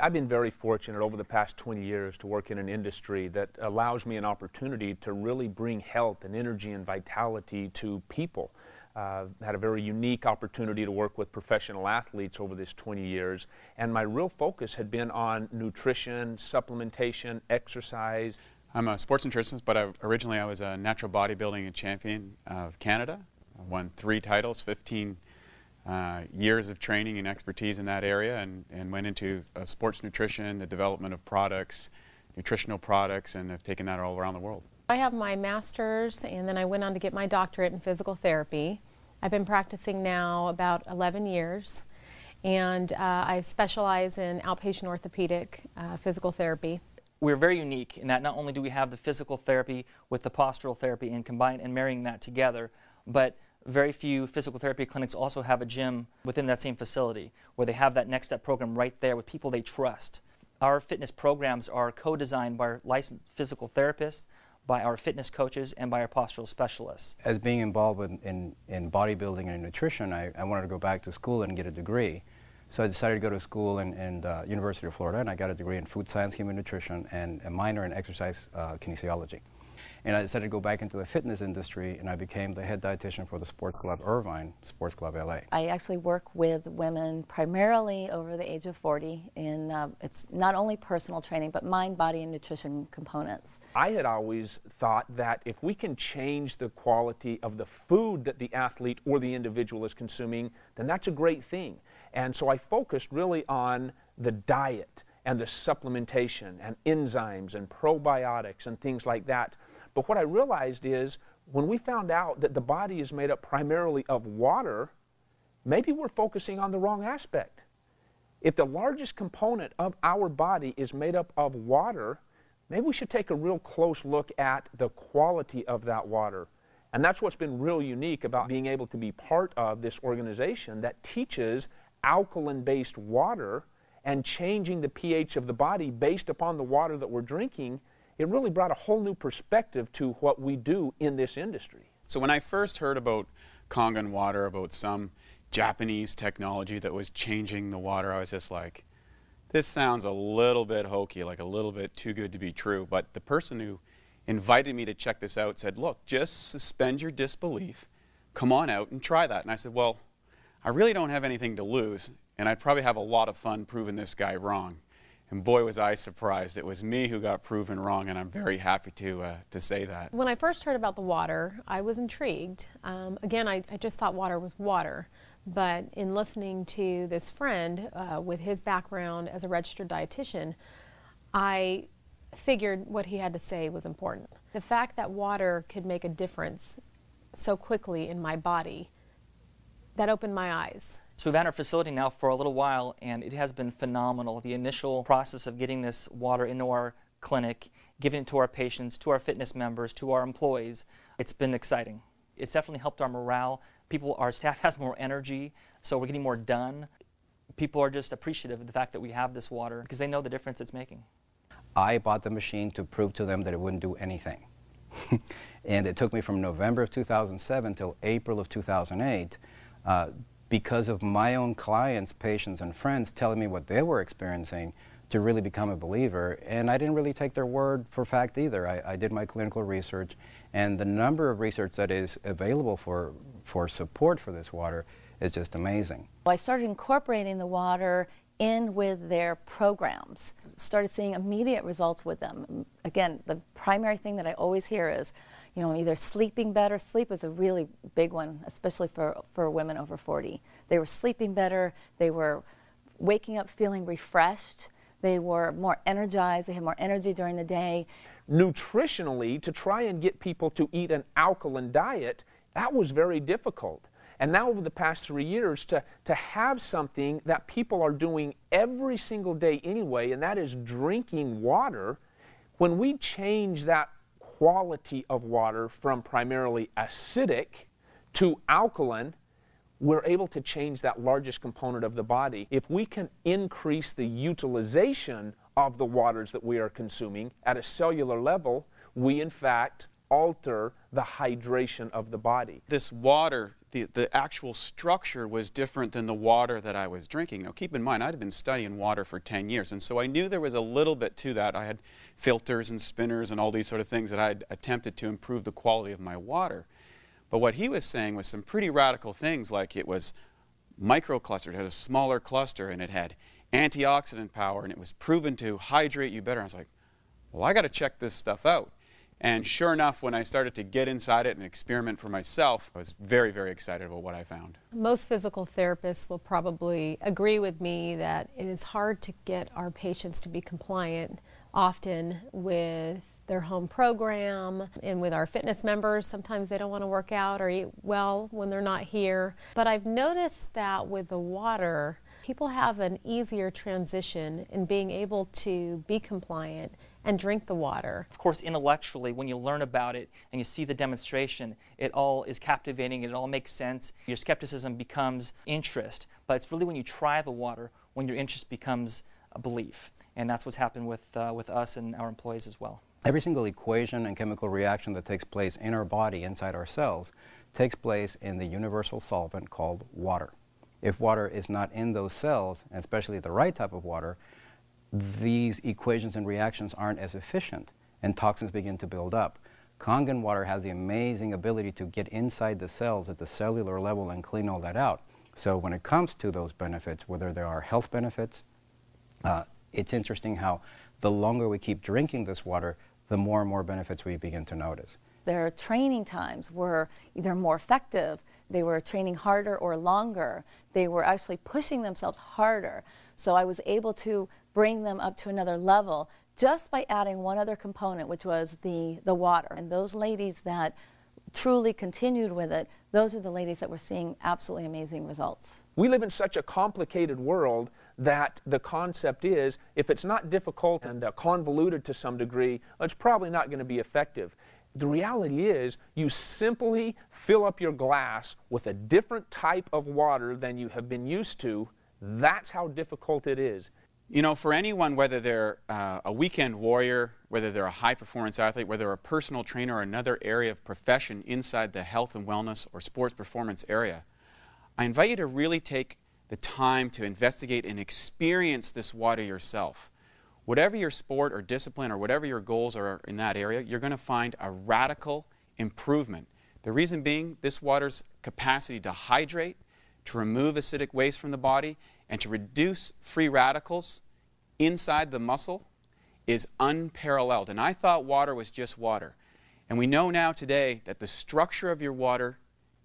I've been very fortunate over the past 20 years to work in an industry that allows me an opportunity to really bring health and energy and vitality to people. Had a very unique opportunity to work with professional athletes over this 20 years, and my real focus had been on nutrition, supplementation, exercise. I'm a sports nutritionist, but originally I was a natural bodybuilding champion of Canada. I won 3 titles, 15 years of training and expertise in that area, and went into sports nutrition, the development of products, nutritional products, and have taken that all around the world. I have my master's, and then I went on to get my doctorate in physical therapy. I've been practicing now about 11 years, and I specialize in outpatient orthopedic physical therapy. We're very unique in that not only do we have the physical therapy with the postural therapy and combine and marrying that together, but very few physical therapy clinics also have a gym within that same facility where they have that next step program right there with people they trust. Our fitness programs are co-designed by our licensed physical therapists, by our fitness coaches, and by our postural specialists. As being involved in bodybuilding and nutrition, I wanted to go back to school and get a degree. So I decided to go to school in University of Florida, and I got a degree in food science, human nutrition, and a minor in exercise kinesiology. And I decided to go back into the fitness industry, and I became the head dietitian for the Sports Club Irvine, Sports Club LA. I actually work with women primarily over the age of 40 in, it's not only personal training, but mind, body, and nutrition components. I had always thought that if we can change the quality of the food that the athlete or the individual is consuming, then that's a great thing. And so I focused really on the diet and the supplementation and enzymes and probiotics and things like that. But what I realized is when we found out that the body is made up primarily of water, maybe we're focusing on the wrong aspect. If the largest component of our body is made up of water, maybe we should take a real close look at the quality of that water. And that's what's been real unique about being able to be part of this organization that teaches alkaline-based water and changing the pH of the body based upon the water that we're drinking. It really brought a whole new perspective to what we do in this industry. So when I first heard about Kangen Water, about some Japanese technology that was changing the water, I was just like, this sounds a little bit hokey, like a little bit too good to be true. But the person who invited me to check this out said, look, just suspend your disbelief, come on out and try that. And I said, well, I really don't have anything to lose, and I'd probably have a lot of fun proving this guy wrong. And boy, was I surprised. It was me who got proven wrong, and I'm very happy to say that. When I first heard about the water, I was intrigued. Again, I just thought water was water. But in listening to this friend with his background as a registered dietitian, I figured what he had to say was important. The fact that water could make a difference so quickly in my body, that opened my eyes. So we've had our facility now for a little while, and it has been phenomenal. The initial process of getting this water into our clinic, giving it to our patients, to our fitness members, to our employees, it's been exciting. It's definitely helped our morale. Our staff has more energy, so we're getting more done. People are just appreciative of the fact that we have this water because they know the difference it's making. I bought the machine to prove to them that it wouldn't do anything. And it took me from November of 2007 till April of 2008 because of my own clients, patients, and friends telling me what they were experiencing to really become a believer. And I didn't really take their word for fact either. I did my clinical research, and the number of research that is available for support for this water is just amazing. I started incorporating the water in with their programs. Started seeing immediate results with them. Again, the primary thing that I always hear is, you know, either sleeping better. Sleep is a really big one, especially for women over 40. They were sleeping better. They were waking up feeling refreshed. They were more energized. They had more energy during the day. Nutritionally, to try and get people to eat an alkaline diet, that was very difficult. And now over the past 3 years, to have something that people are doing every single day anyway, and that is drinking water, when we change that quality of water from primarily acidic to alkaline, we're able to change that largest component of the body. If we can increase the utilization of the waters that we are consuming at a cellular level, we in fact alter the hydration of the body. This water the actual structure was different than the water that I was drinking. Now keep in mind, I'd been studying water for 10 years, and so I knew there was a little bit to that. I had filters and spinners and all these sort of things that I'd attempted to improve the quality of my water. But what he was saying was some pretty radical things, like it was microclustered, it had a smaller cluster, and it had antioxidant power, and it was proven to hydrate you better. I was like, well, I got to check this stuff out. And sure enough, when I started to get inside it and experiment for myself, I was very, very excited about what I found. Most physical therapists will probably agree with me that it is hard to get our patients to be compliant often with their home program and with our fitness members. Sometimes they don't want to work out or eat well when they're not here. But I've noticed that with the water, people have an easier transition in being able to be compliant and drink the water. Of course, intellectually, when you learn about it and you see the demonstration, it all is captivating, it all makes sense. Your skepticism becomes interest, but it's really when you try the water when your interest becomes a belief. And that's what's happened with us and our employees as well. Every single equation and chemical reaction that takes place in our body, inside our cells, takes place in the universal solvent called water. If water is not in those cells, and especially the right type of water, these equations and reactions aren't as efficient, and toxins begin to build up. Kangen water has the amazing ability to get inside the cells at the cellular level and clean all that out. So when it comes to those benefits, whether there are health benefits, it's interesting how the longer we keep drinking this water, the more and more benefits we begin to notice. Their training times were either more effective, they were training harder or longer, they were actually pushing themselves harder. So I was able to bring them up to another level just by adding one other component, which was the water. And those ladies that truly continued with it, those are the ladies that were seeing absolutely amazing results. We live in such a complicated world that the concept is, if it's not difficult and convoluted to some degree, it's probably not going to be effective. The reality is, you simply fill up your glass with a different type of water than you have been used to. That's how difficult it is. You know, for anyone, whether they're a weekend warrior, whether they're a high-performance athlete, whether they're a personal trainer or another area of profession inside the health and wellness or sports performance area, I invite you to really take the time to investigate and experience this water yourself. Whatever your sport or discipline or whatever your goals are in that area, you're going to find a radical improvement. The reason being, this water's capacity to hydrate, to remove acidic waste from the body, and to reduce free radicals inside the muscle is unparalleled. And I thought water was just water. And we know now today that the structure of your water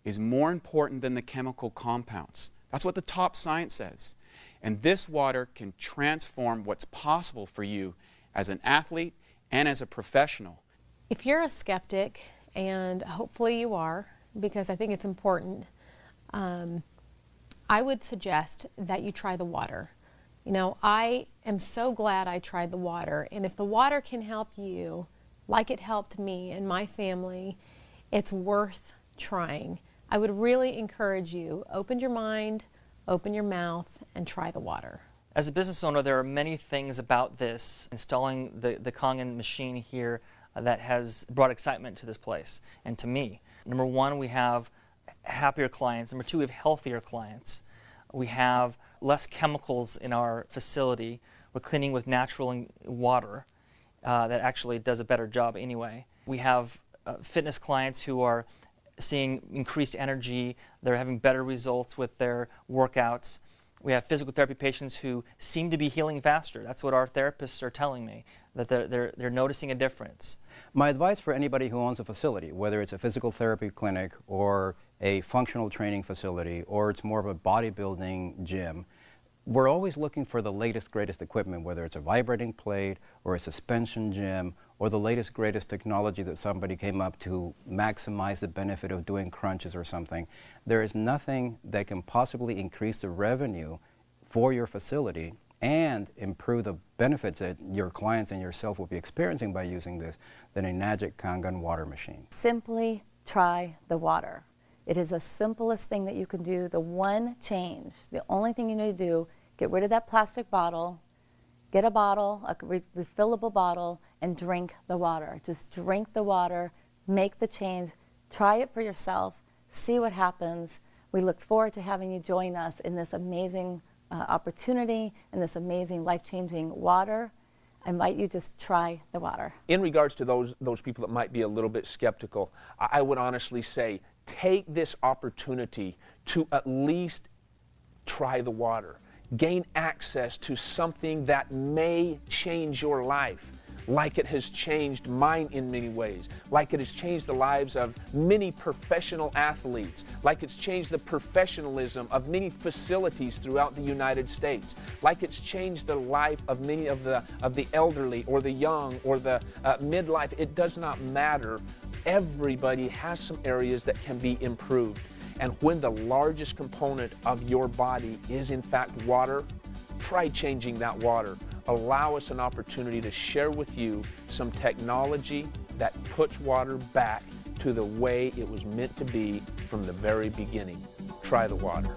is more important than the chemical compounds. That's what the top science says. And this water can transform what's possible for you as an athlete and as a professional. If you're a skeptic, and hopefully you are, because I think it's important, I would suggest that you try the water. You know, I am so glad I tried the water, and if the water can help you, like it helped me and my family, it's worth trying. I would really encourage you, open your mind, open your mouth, and try the water. As a business owner, there are many things about this, installing the Kangen machine here, that has brought excitement to this place and to me. Number one, we have happier clients. Number two, we have healthier clients. We have less chemicals in our facility. We're cleaning with natural water that actually does a better job anyway. We have fitness clients who are seeing increased energy. They're having better results with their workouts. We have physical therapy patients who seem to be healing faster. That's what our therapists are telling me, that they're noticing a difference. My advice for anybody who owns a facility, whether it's a physical therapy clinic or a functional training facility or it's more of a bodybuilding gym, we're always looking for the latest, greatest equipment, whether it's a vibrating plate or a suspension gym or the latest, greatest technology that somebody came up to maximize the benefit of doing crunches or something. There is nothing that can possibly increase the revenue for your facility and improve the benefits that your clients and yourself will be experiencing by using this than a magic Kangen water machine. Simply try the water. It is the simplest thing that you can do. The one change, the only thing you need to do, get rid of that plastic bottle, get a bottle, a refillable bottle, and drink the water. Just drink the water, make the change, try it for yourself, see what happens. We look forward to having you join us in this amazing opportunity and this amazing life-changing water. I invite you to just try the water. In regards to those people that might be a little bit skeptical, I would honestly say take this opportunity to at least try the water. Gain access to something that may change your life, like it has changed mine in many ways, like it has changed the lives of many professional athletes, like it's changed the professionalism of many facilities throughout the United States, like it's changed the life of many of the elderly or the young or the midlife. It does not matter. Everybody has some areas that can be improved. And when the largest component of your body is in fact water, try changing that water. Allow us an opportunity to share with you some technology that puts water back to the way it was meant to be from the very beginning. Try the water.